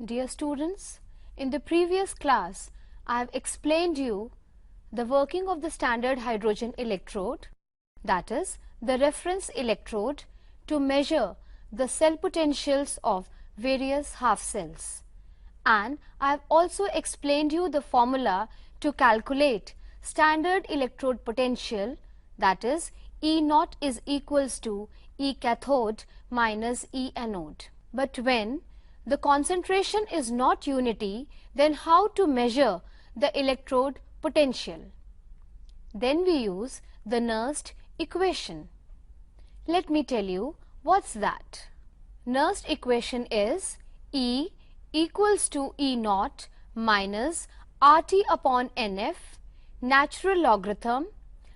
Dear students, in the previous class, I have explained you the working of the standard hydrogen electrode, that is, the reference electrode to measure the cell potentials of various half cells. And I have also explained you the formula to calculate standard electrode potential, that is, E naught is equals to E cathode minus E anode. But when the concentration is not unity, then how to measure the electrode potential? Then we use the Nernst equation. Let me tell you what's that. Nernst equation is E equals to E naught minus RT upon NF, natural logarithm,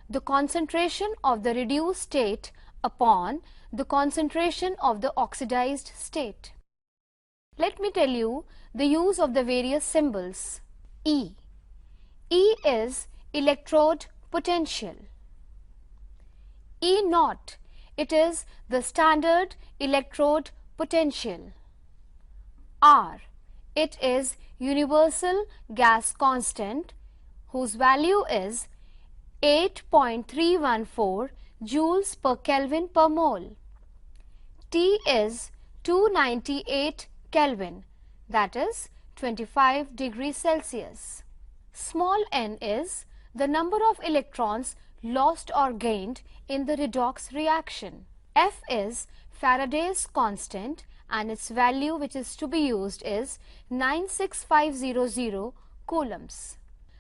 the concentration of the reduced state upon the concentration of the oxidized state. Let me tell you the use of the various symbols. E. E is electrode potential. E naught, it is the standard electrode potential. R, it is universal gas constant whose value is 8.314 joules per Kelvin per mole. T is 298 Kelvin, that is 25 degrees Celsius. Small n is the number of electrons lost or gained in the redox reaction. F is Faraday's constant and its value which is to be used is 96500 coulombs.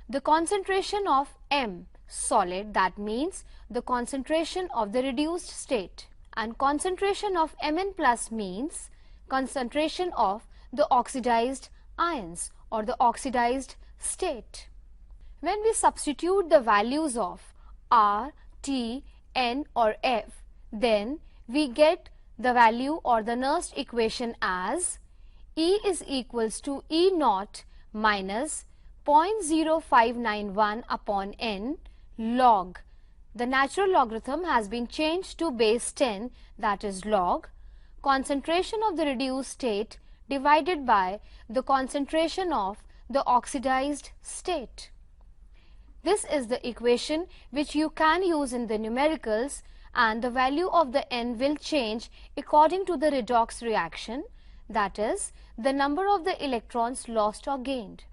The concentration of M solid, that means the concentration of the reduced state, and concentration of Mn plus means concentration of the oxidized ions or the oxidized state. When we substitute the values of R, T, N or F, then we get the value or the Nernst equation as E is equals to E naught minus 0.0591 upon N log. The natural logarithm has been changed to base 10, that is log, concentration of the reduced state divided by the concentration of the oxidized state. This is the equation which you can use in the numericals, and the value of the N will change according to the redox reaction, that is, the number of the electrons lost or gained.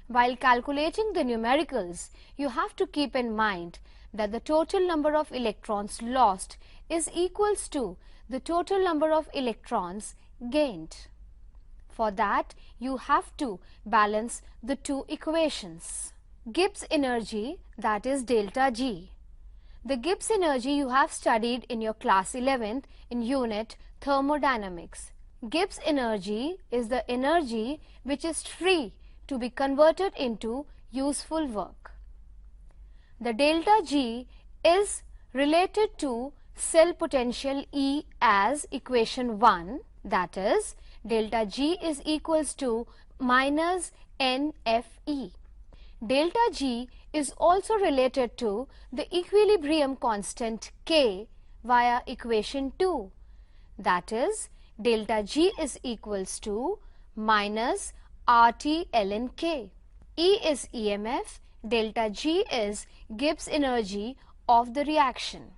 While calculating the numericals, you have to keep in mind that the total number of electrons lost is equals to the total number of electrons gained. For that, you have to balance the two equations. Gibbs energy, that is delta G. The Gibbs energy you have studied in your class 11th in unit thermodynamics. Gibbs energy is the energy which is free to be converted into useful work. The delta G is related to cell potential E as equation 1, that is, delta G is equals to minus NFE. Delta G is also related to the equilibrium constant K via equation 2, that is, delta G is equals to minus RT ln K. E is EMF, delta G is Gibbs energy of the reaction.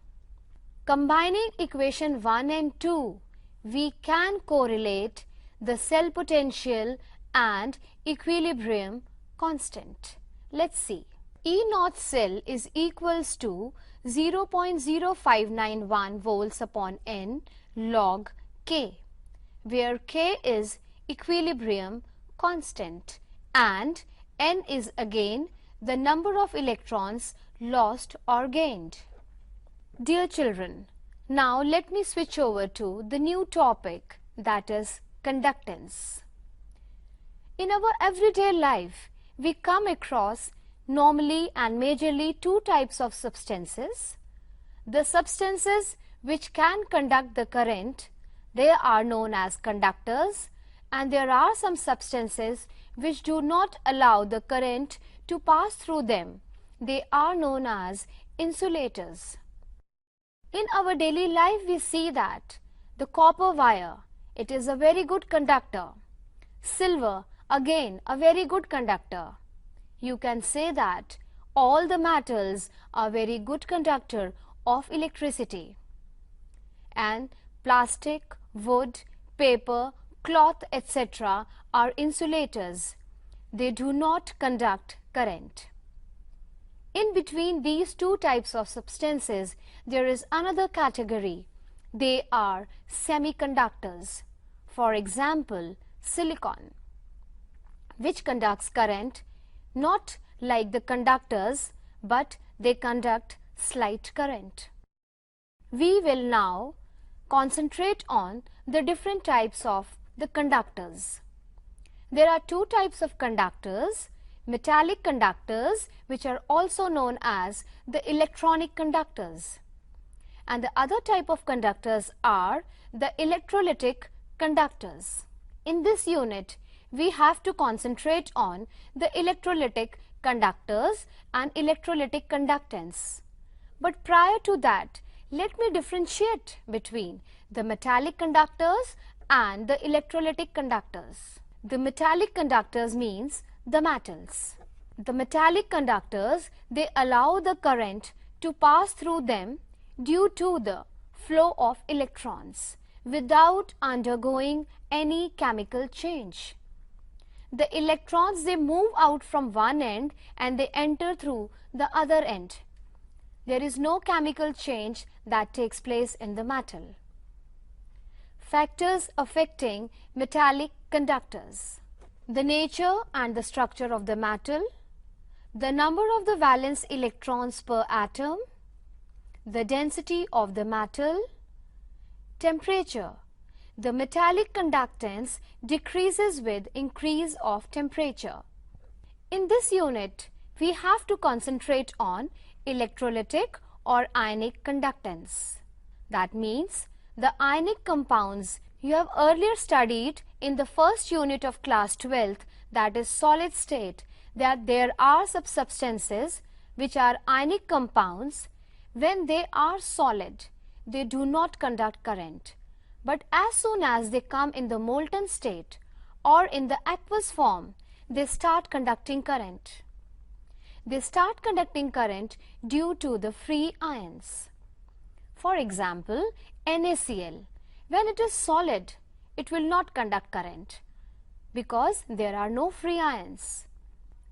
Combining equation 1 and 2, we can correlate the cell potential and equilibrium constant. Let's see. E naught cell is equals to 0.0591 volts upon N log K, where K is equilibrium constant and N is again the number of electrons lost or gained. Dear children, now let me switch over to the new topic, that is conductance. In our everyday life, we come across normally and majorly two types of substances. The substances which can conduct the current, they are known as conductors, and there are some substances which do not allow the current to pass through them. They are known as insulators. In our daily life, we see that the copper wire, it is a very good conductor. Silver, again a very good conductor. You can say that all the metals are very good conductor of electricity. And plastic, wood, paper, cloth, etc. are insulators. They do not conduct current. In between these two types of substances, there is another category. They are semiconductors. For example, silicon, which conducts current, not like the conductors, but they conduct slight current. We will now concentrate on the different types of the conductors. There are two types of conductors: metallic conductors, which are also known as the electronic conductors, and the other type of conductors are the electrolytic conductors. In this unit, we have to concentrate on the electrolytic conductors and electrolytic conductance. But prior to that, let me differentiate between the metallic conductors and the electrolytic conductors. The metallic conductors means the metals. The metallic conductors, they allow the current to pass through them due to the flow of electrons without undergoing any chemical change. The electrons, they move out from one end and they enter through the other end. There is no chemical change that takes place in the metal. Factors affecting metallic conductors: the nature and the structure of the metal, the number of the valence electrons per atom, the density of the metal, temperature. The metallic conductance decreases with increase of temperature. In this unit, we have to concentrate on electrolytic or ionic conductance. That means the ionic compounds you have earlier studied in the first unit of class 12th, that is solid state, that there are substances which are ionic compounds. When they are solid, they do not conduct current. But as soon as they come in the molten state or in the aqueous form, they start conducting current. They start conducting current due to the free ions. For example, NaCl, when it is solid, it will not conduct current because there are no free ions.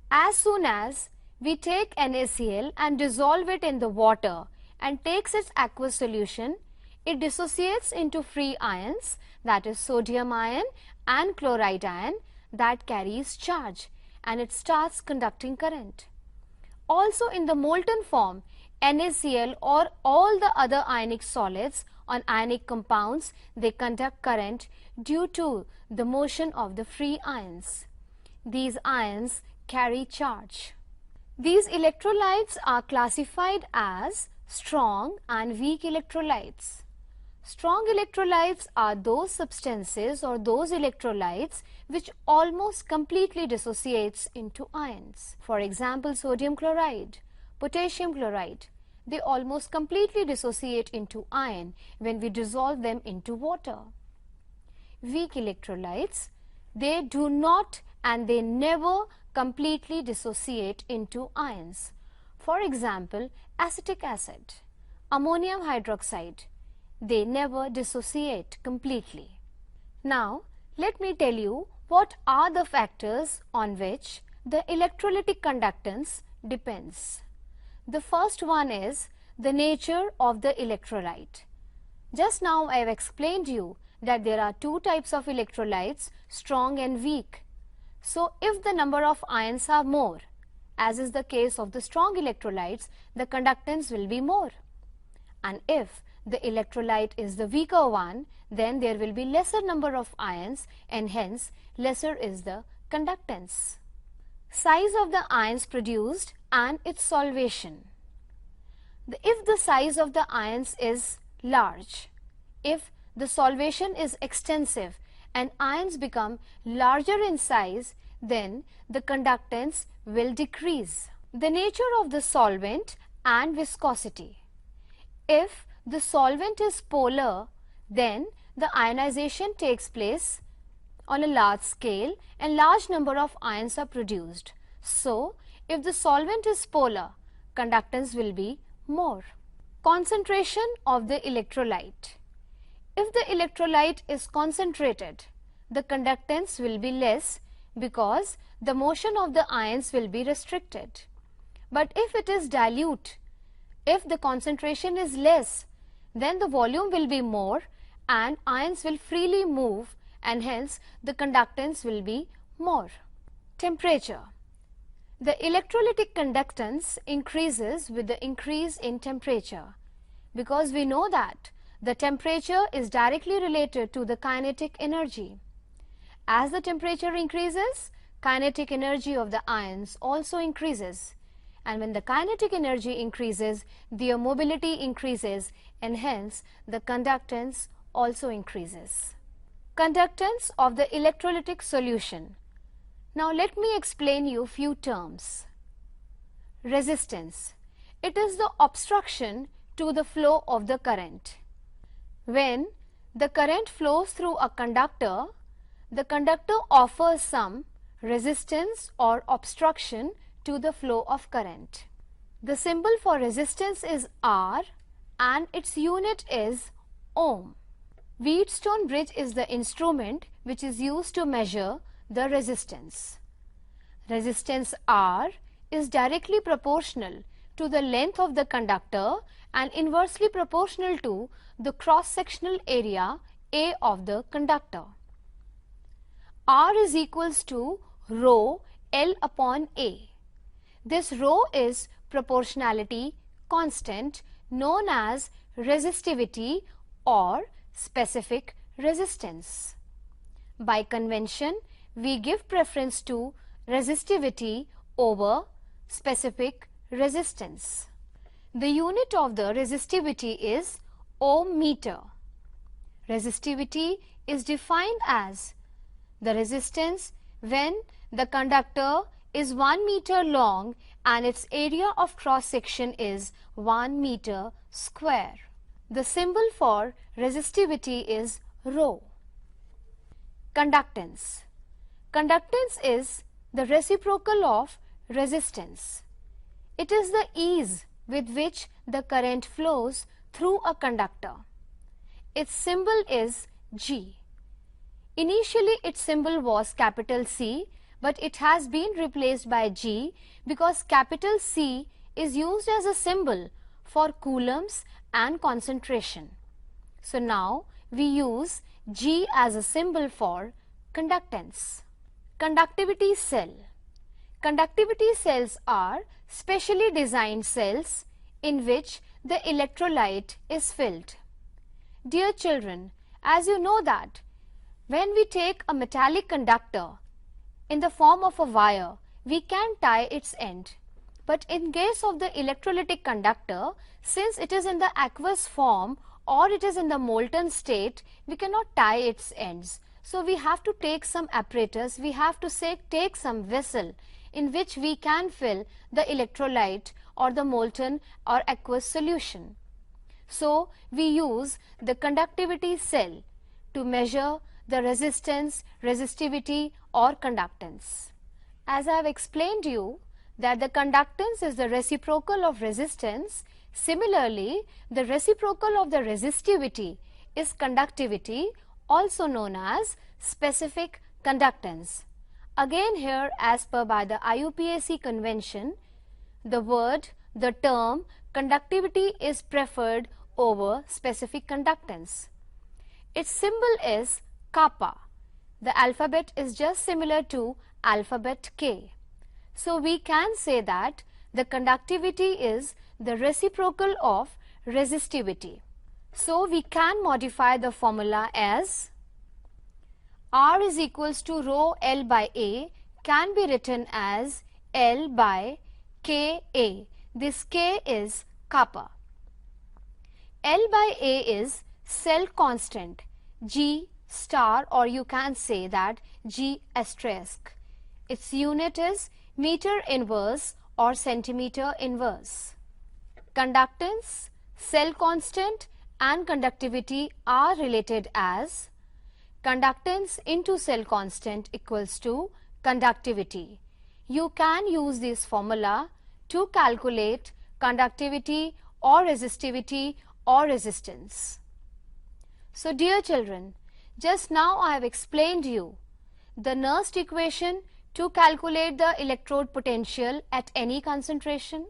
As soon as we take NaCl and dissolve it in the water and takes its aqueous solution, it dissociates into free ions, that is sodium ion and chloride ion, that carries charge, and it starts conducting current. Also in the molten form, NaCl or all the other ionic solids on ionic compounds, they conduct current due to the motion of the free ions. These ions carry charge. These electrolytes are classified as strong and weak electrolytes. Strong electrolytes are those substances or those electrolytes which almost completely dissociates into ions. For example, sodium chloride, potassium chloride, they almost completely dissociate into ion when we dissolve them into water. Weak electrolytes, they do not and they never completely dissociate into ions. For example, acetic acid, ammonium hydroxide, they never dissociate completely. Now, let me tell you what are the factors on which the electrolytic conductance depends. The first one is the nature of the electrolyte. Just now I have explained you that there are two types of electrolytes, strong and weak. So, if the number of ions are more, as is the case of the strong electrolytes, the conductance will be more. And if the electrolyte is the weaker one, then there will be lesser number of ions and hence lesser is the conductance. Size of the ions produced and its solvation. If the size of the ions is large, if the solvation is extensive and ions become larger in size, then the conductance will decrease. The nature of the solvent and viscosity. If the solvent is polar, then the ionization takes place on a large scale and large number of ions are produced. So, if the solvent is polar, conductance will be more. Concentration of the electrolyte. If the electrolyte is concentrated, the conductance will be less because the motion of the ions will be restricted. But if it is dilute, if the concentration is less, then the volume will be more and ions will freely move, and hence the conductance will be more. Temperature. The electrolytic conductance increases with the increase in temperature, because we know that the temperature is directly related to the kinetic energy. As the temperature increases, kinetic energy of the ions also increases, and when the kinetic energy increases, their mobility increases, and hence the conductance also increases. Conductance of the electrolytic solution. Now let me explain you few terms. Resistance. It is the obstruction to the flow of the current. When the current flows through a conductor, the conductor offers some resistance or obstruction to the flow of current. The symbol for resistance is R and its unit is ohm. Wheatstone bridge is the instrument which is used to measure the resistance. Resistance R is directly proportional to the length of the conductor and inversely proportional to the cross-sectional area A of the conductor. R is equals to rho L upon A. This rho is proportionality constant known as resistivity or specific resistance. By convention, we give preference to resistivity over specific resistance. The unit of the resistivity is ohm meter. Resistivity is defined as the resistance when the conductor is 1 meter long and its area of cross section is 1 meter square. The symbol for resistivity is rho. Conductance. Conductance is the reciprocal of resistance. It is the ease with which the current flows through a conductor. Its symbol is G. Initially its symbol was capital C, but it has been replaced by G because capital C is used as a symbol for coulombs and concentration. So now we use G as a symbol for conductance. Conductivity cell. Conductivity cells are specially designed cells in which the electrolyte is filled. Dear children, as you know that when we take a metallic conductor in the form of a wire, we can tie its end. But in case of the electrolytic conductor, since it is in the aqueous form or it is in the molten state, we cannot tie its ends. So we have to take some apparatus, we have to take some vessel in which we can fill the electrolyte or the molten or aqueous solution. So we use the conductivity cell to measure the resistance, resistivity or conductance. As I have explained you that the conductance is the reciprocal of resistance, similarly the reciprocal of the resistivity is conductivity, also known as specific conductance. Again here, as per by the IUPAC convention, the term conductivity is preferred over specific conductance. Its symbol is kappa. The alphabet is just similar to alphabet K. So we can say that the conductivity is the reciprocal of resistivity. So we can modify the formula as R is equals to rho L by A can be written as L by Ka. This K is kappa. L by A is cell constant G star, or you can say that G asterisk. Its unit is meter inverse or centimeter inverse. Conductance, cell constant and conductivity are related as conductance into cell constant equals to conductivity. You can use this formula to calculate conductivity or resistivity or resistance. So dear children, just now I have explained you the Nernst equation to calculate the electrode potential at any concentration,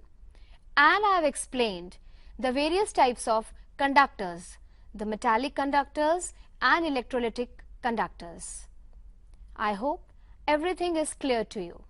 and I have explained the various types of conductors, the metallic conductors and electrolytic conductors. I hope everything is clear to you.